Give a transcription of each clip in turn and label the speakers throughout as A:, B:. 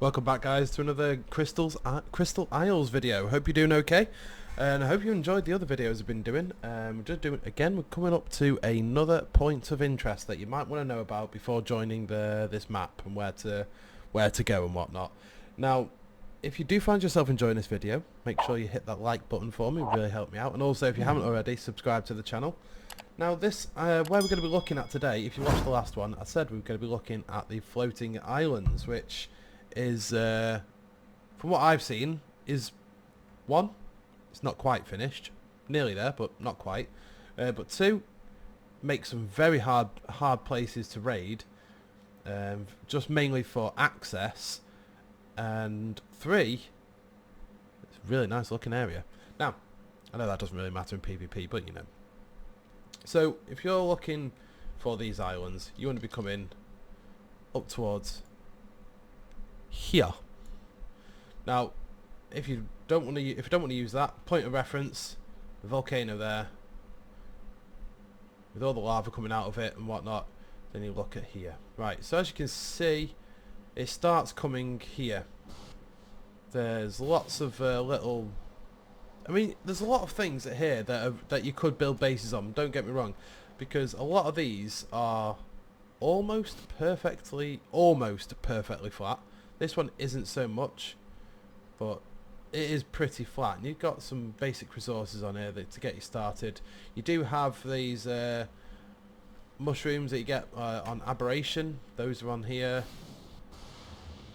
A: Welcome back, guys, to another Crystal Isles video. Hope you're doing okay, and I hope you enjoyed the other videos I've been doing. We're coming up to another point of interest that you might want to know about before joining this map and where to go and whatnot. Now, if you do find yourself enjoying this video, make sure you hit that like button for me. It really help me out. And also, if you haven't already, subscribe to the channel. Now, this where we're going to be looking at today, if you watched the last one, I said we were going to be looking at the floating islands, which is, from what I've seen, is one, it's not quite finished, nearly there, but not quite. But two, make some very hard places to raid, just mainly for access. And three, it's a really nice looking area. Now, I know that doesn't really matter in PvP, but you know. So if you're looking for these islands, you want to be coming up towards here. Now, if you don't want to use that point of reference, the volcano there, with all the lava coming out of it and whatnot, then you look at here. Right. So as you can see, it starts coming here. There's lots of little. I mean, there's a lot of things here that you could build bases on. Don't get me wrong, because a lot of these are almost perfectly flat. This one isn't so much, but it is pretty flat. And you've got some basic resources on here to get you started. You do have these mushrooms that you get on aberration. Those are on here.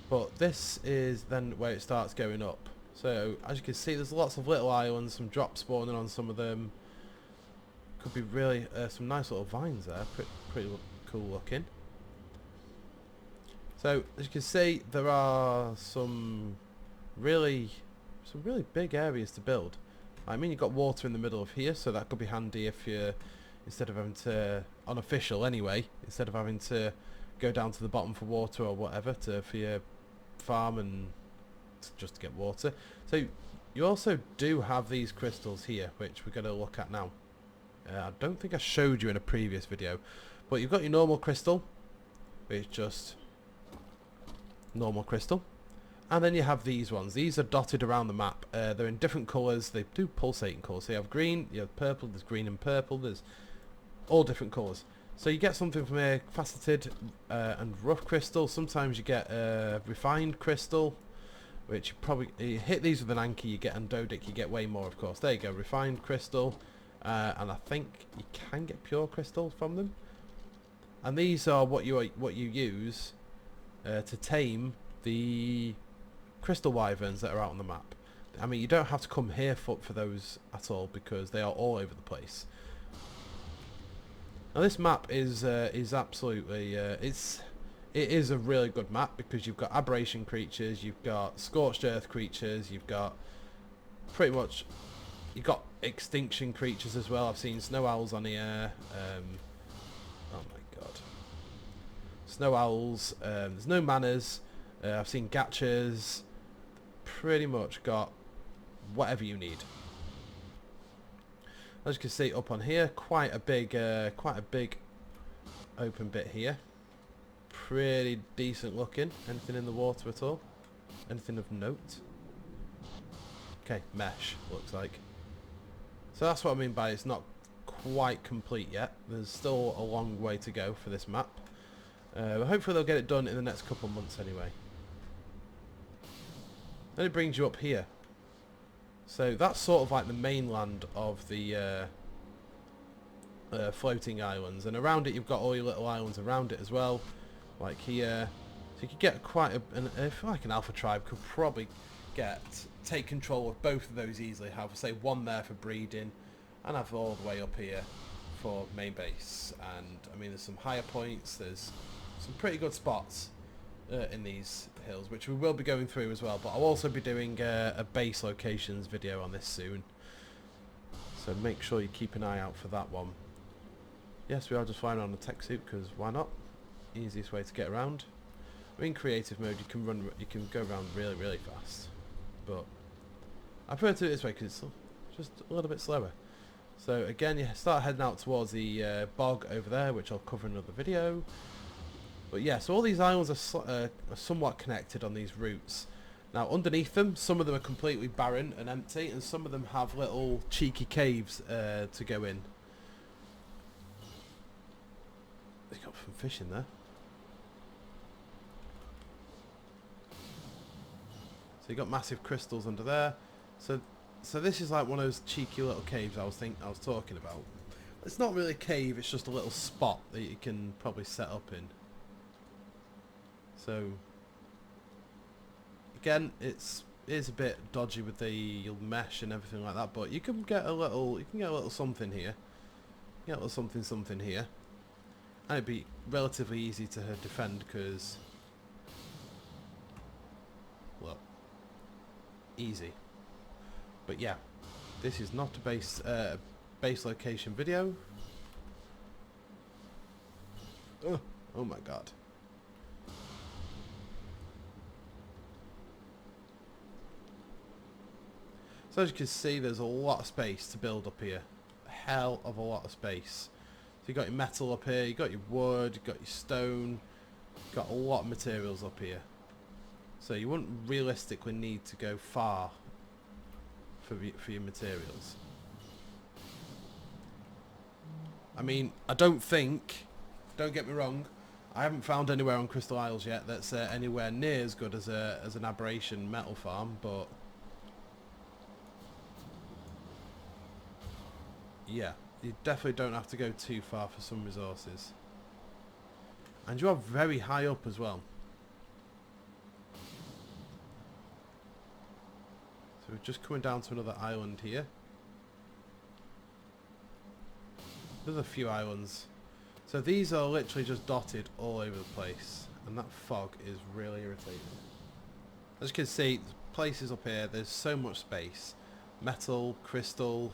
A: But this is then where it starts going up. So as you can see, there's lots of little islands, some drop spawning on some of them. Could be really some nice little vines there, pretty cool looking. So as you can see, there are some really big areas to build. I mean, you've got water in the middle of here, so that could be handy if you're, instead of having to, unofficial anyway, instead of having to go down to the bottom for water or whatever for your farm and just to get water. So you also do have these crystals here, which we're going to look at now. I don't think I showed you in a previous video, but you've got your normal crystal, which is just normal crystal, and then you have these ones. These are dotted around the map. They're in different colours. They do pulsating colours. So you have green, you have purple, there's green and purple, there's all different colours. So you get something from here, faceted and rough crystal. Sometimes you get refined crystal, which you hit these with an anchor, you get andodic, you get way more, of course. There you go, refined crystal, and I think you can get pure crystal from them. And these are what you use to tame the crystal wyverns that are out on the map. I mean, you don't have to come here for those at all, because they are all over the place. Now this map is absolutely it is a really good map, because you've got aberration creatures, you've got scorched earth creatures, you've got you've got extinction creatures as well. I've seen snow owls on here. Oh my god, snow owls. There's no manners. I've seen gachas. Pretty much got whatever you need. As you can see up on here, quite a big open bit here. Pretty decent looking. Anything in the water at all? Anything of note? Okay, mesh looks like. So that's what I mean by it's not quite complete yet. There's still a long way to go for this map. Hopefully they'll get it done in the next couple of months anyway. Then it brings you up here. So that's sort of like the mainland of the floating islands, and around it you've got all your little islands around it as well, like here. So you could get quite I feel like an alpha tribe could probably take control of both of those easily. Have, say, one there for breeding, and have all the way up here for main base. And I mean, there's some higher points, there's some pretty good spots in these hills, which we will be going through as well, but I'll also be doing a base locations video on this soon, so make sure you keep an eye out for that one. Yes, we are just flying on a tech suit, because why not? Easiest way to get around. In creative mode you can go around really fast, but I prefer to do it this way because it's just a little bit slower. So again, you start heading out towards the bog over there, which I'll cover in another video. But yeah, so all these islands are somewhat connected on these routes. Now underneath them, some of them are completely barren and empty, and some of them have little cheeky caves to go in. They got some fish in there. So you got massive crystals under there. So this is like one of those cheeky little caves I was talking about. It's not really a cave, it's just a little spot that you can probably set up in. So again, it is a bit dodgy with the mesh and everything like that, but you can get a little something here. You can get a little something here. And it'd be relatively easy to defend because, well, easy. But yeah, this is not a base location video. Oh my god. So as you can see, there's a lot of space to build up here. A hell of a lot of space. So you got your metal up here, you got your wood, you got your stone, you've got a lot of materials up here. So you wouldn't realistically need to go far for your materials. I mean, don't get me wrong, I haven't found anywhere on Crystal Isles yet that's anywhere near as good as an aberration metal farm, but yeah, you definitely don't have to go too far for some resources. And you are very high up as well. So we're just coming down to another island here. There's a few islands. So these are literally just dotted all over the place. And that fog is really irritating. As you can see, places up here, there's so much space. Metal, crystal.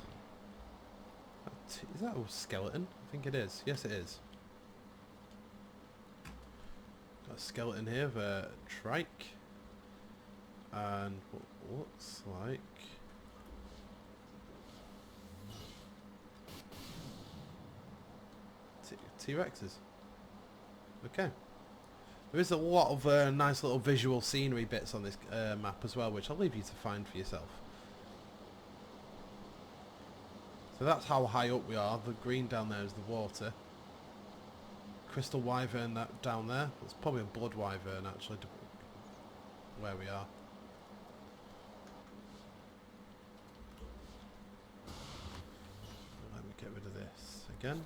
A: Is that a skeleton? I think it is. Yes, it is. Got a skeleton here of a trike. And what looks like T-Rexes. Okay. There is a lot of nice little visual scenery bits on this map as well, which I'll leave you to find for yourself. So that's how high up we are. The green down there is the water. Crystal wyvern that down there. It's probably a blood wyvern actually, where we are. Let me get rid of this again.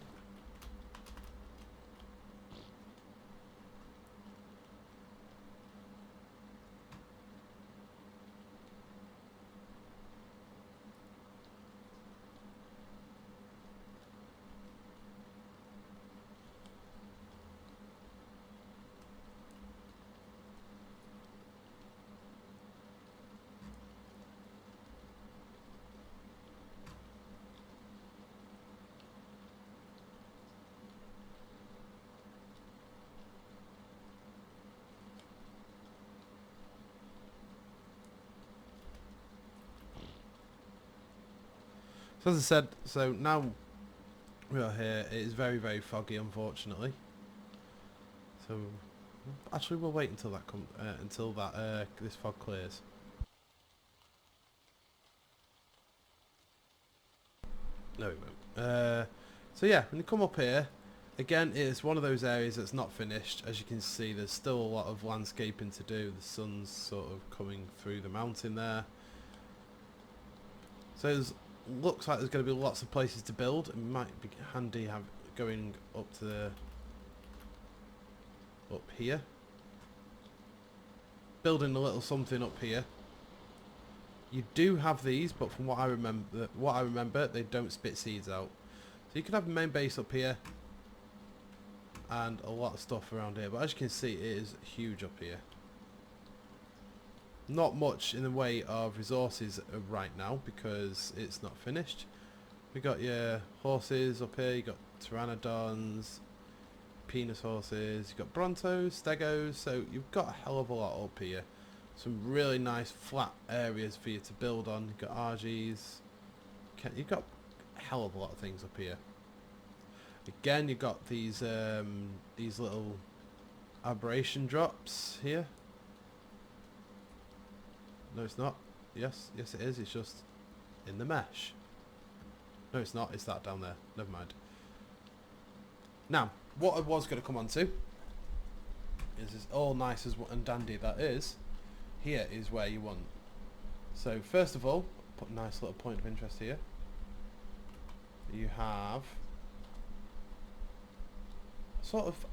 A: So as I said, so now we are here. It is very, very foggy, unfortunately. So actually, we'll wait until that this fog clears. No, we won't. So yeah, when you come up here, again, it's one of those areas that's not finished. As you can see, there's still a lot of landscaping to do. The sun's sort of coming through the mountain there. So there's looks like there's going to be lots of places to build. It might be handy going up here, building a little something up here. You do have these, but from what I remember, they don't spit seeds out. So you can have a main base up here and a lot of stuff around here. But as you can see, it is huge up here. Not much in the way of resources right now because it's not finished. We got your horses up here, you got pteranodons, penis horses, you got brontos, stegos, so you've got a hell of a lot up here. Some really nice flat areas for you to build on. You've got RGs, you've got a hell of a lot of things up here. Again, you've got these little aberration drops here. No, it's not. Yes, yes it is. It's just in the mesh. No, it's not. It's that down there. Never mind. Now, what I was going to come on to is as all nice as and dandy that is, here is where you want. So first of all, put a nice little point of interest here. You have sort of,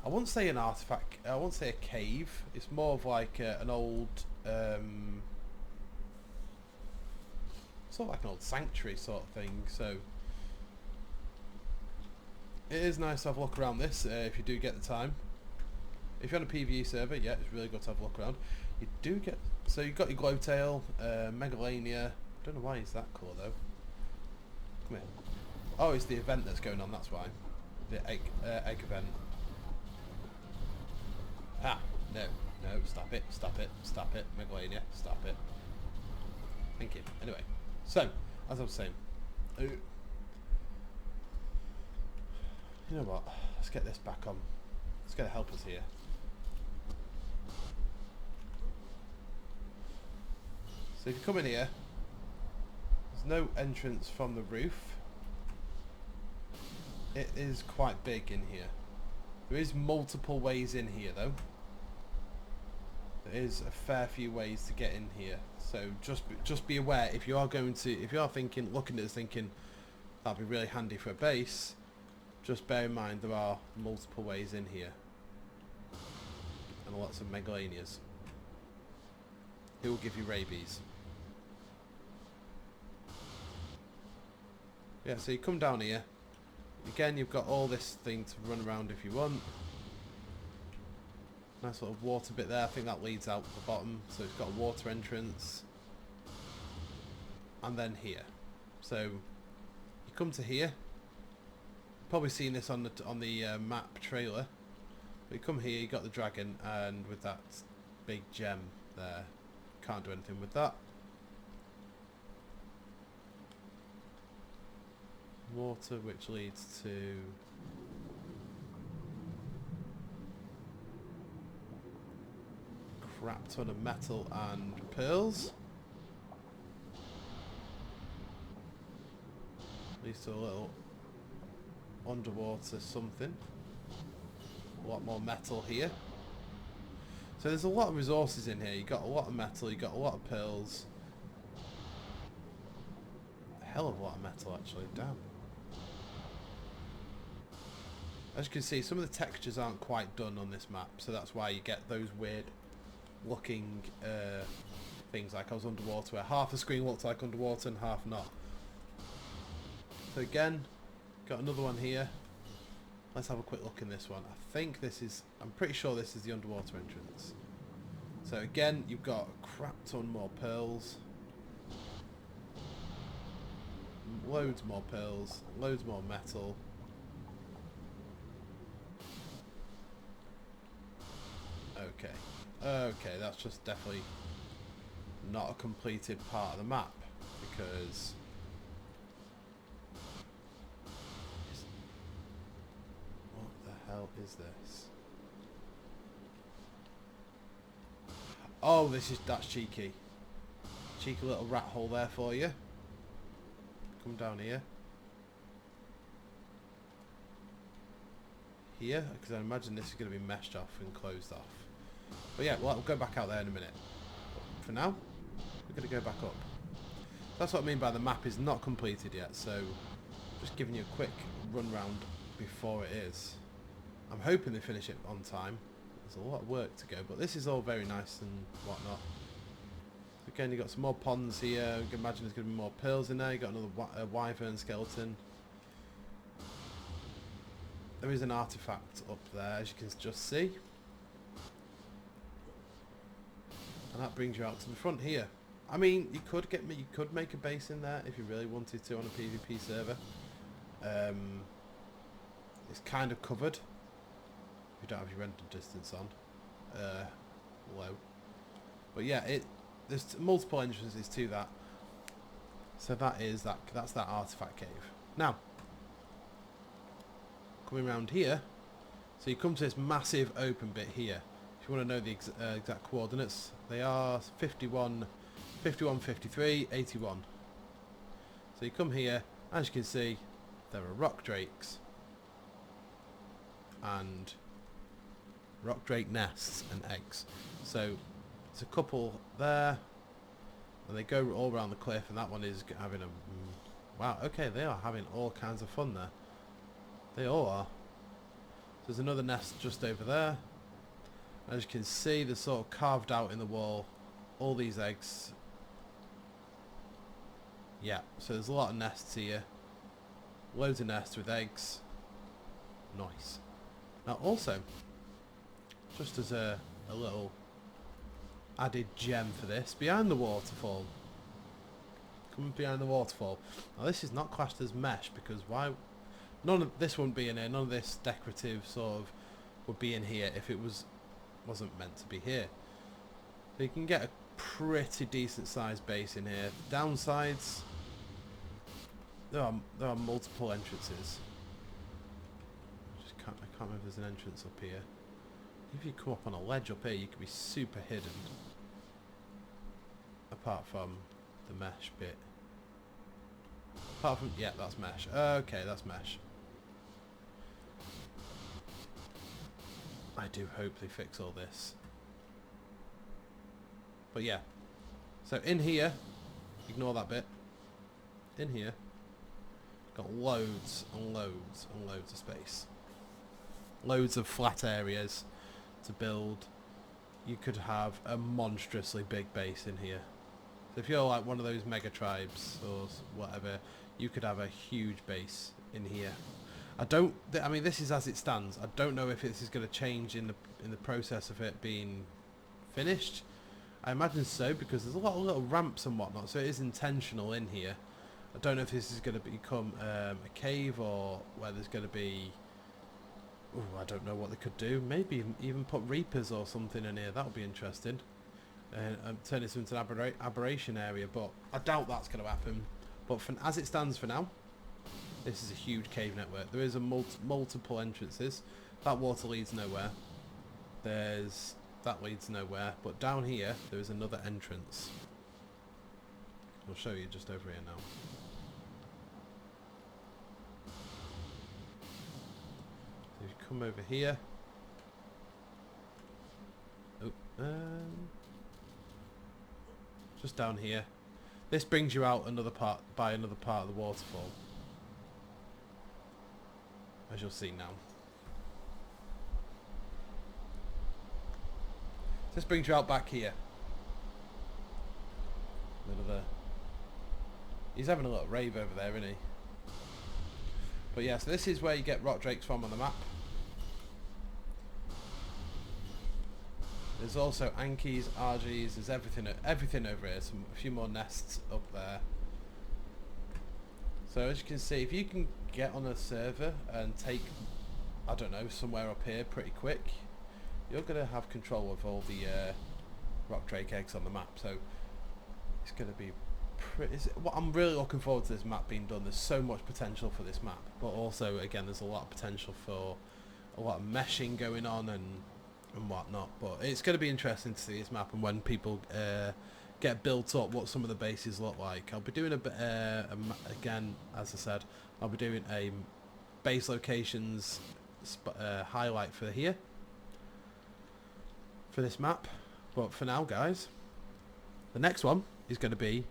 A: I wouldn't say an artifact, I wouldn't say a cave. It's more of like an old, sort of like an old sanctuary sort of thing. So it is nice to have a look around this if you do get the time. If you're on a PvE server, yeah, it's really good to have a look around. You do get, so you've got your glowtail, megalania. Don't know why it's that colour though. Come here. Oh, it's the event that's going on, that's why. The egg event. Ah, no, stop it, megalania, stop it. Thank you. Anyway, so, as I was saying, you know what, let's get this back on. Let's get a helpers here. So if you come in here, there's no entrance from the roof. It is quite big in here. There is multiple ways in here though. There is a fair few ways to get in here. So just be aware if you are thinking, looking at this thinking, that'd be really handy for a base, just bear in mind there are multiple ways in here. And lots of megalanias. Who will give you rabies. Yeah, so you come down here. Again, you've got all this thing to run around if you want. Nice little water bit there. I think that leads out the bottom. So it's got a water entrance. And then here. So you come to here. You've probably seen this on the map trailer. But you come here, you got the dragon, and with that big gem there, can't do anything with that. Water, which leads to crap ton of metal and pearls. Leads to a little underwater something. A lot more metal here. So there's a lot of resources in here. You got a lot of metal, you got a lot of pearls. A hell of a lot of metal actually, damn. As you can see, some of the textures aren't quite done on this map, so that's why you get those weird looking things like I was underwater, where half the screen looks like underwater and half not. So again, got another one here. Let's have a quick look in this one. I think this is, I'm pretty sure this is the underwater entrance. So again, you've got a crap ton more pearls. Loads more pearls, loads more metal. Okay, that's just definitely not a completed part of the map, because what the hell is this? Oh, that's cheeky. Cheeky little rat hole there for you. Come down here. Here, because I imagine this is going to be meshed off and closed off. But yeah, we'll go back out there in a minute. But for now, we're going to go back up. That's what I mean by the map is not completed yet, so just giving you a quick run round before it is. I'm hoping they finish it on time. There's a lot of work to go, but this is all very nice and whatnot. Again, you've got some more ponds here. You can imagine there's going to be more pearls in there. You've got another wyvern skeleton. There is an artifact up there, as you can just see. And that brings you out to the front here. I mean, you could make a base in there if you really wanted to on a PvP server. It's kind of covered. If you don't have your render distance on. Low. But yeah, there's multiple entrances to that. So that's that artifact cave. Now, coming around here, So you come to this massive open bit here. If you want to know the exact coordinates, they are 51, 51, 53, 81. So you come here, as you can see, there are rock drakes and rock drake nests and eggs. So there's a couple there, and they go all around the cliff, and that one is having a... wow, okay, they are having all kinds of fun there. They all are. There's another nest just over there. As you can see, they're sort of carved out in the wall, all these eggs. Yeah, so there's a lot of nests here. Loads of nests with eggs. Nice. Now also, just as a little added gem for this, behind the waterfall. Coming behind the waterfall. Now this is not classed as mesh, because why... none of this wouldn't be in here, none of this decorative sort of would be in here if it wasn't meant to be here. So you can get a pretty decent sized base in here. Downsides, there are multiple entrances. I can't remember if there's an entrance up here. If you come up on a ledge up here, you can be super hidden. Apart from the mesh bit. Apart from, yeah, that's mesh. Okay, that's mesh. I do hope they fix all this. But yeah. So in here, ignore that bit. In here, got loads and loads and loads of space. Loads of flat areas to build. You could have a monstrously big base in here. So if you're like one of those mega tribes or whatever, you could have a huge base in here. I mean, this is as it stands. I don't know if this is going to change in the process of it being finished. I imagine so, because there's a lot of little ramps and whatnot, so it is intentional in here. I don't know if this is going to become a cave, or where there's going to be... ooh, I don't know what they could do. Maybe even put reapers or something in here. That would be interesting. And turn this into an aberration area, but I doubt that's going to happen. But as it stands for now, this is a huge cave network. There is a multiple entrances. That water leads nowhere. That leads nowhere. But down here, there is another entrance. I'll show you just over here now. So if you come over here. Oh, just down here. This brings you out another part of the waterfall. As you'll see now. This brings you out back here. He's having a little rave over there, isn't he? But yeah, so this is where you get rock drakes from on the map. There's also Ankies, Argies, there's everything over here. A few more nests up there. So as you can see, if you can get on a server and take, I don't know, somewhere up here pretty quick, you're going to have control of all the rock drake eggs on the map. So it's going to be pretty... I'm really looking forward to this map being done. There's so much potential for this map. But also, again, there's a lot of potential for a lot of meshing going on and whatnot. But it's going to be interesting to see this map, and when people get built up, what some of the bases look like. I'll be doing a bit, again, as I said, I'll be doing a base locations highlight for here, for this map. But for now, guys, the next one is going to be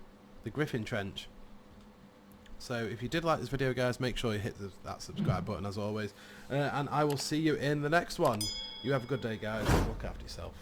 A: the Griffin Trench. So if you did like this video, guys, make sure you hit that subscribe button as always, and I will see you in the next one. You have a good day, guys. Look after yourself.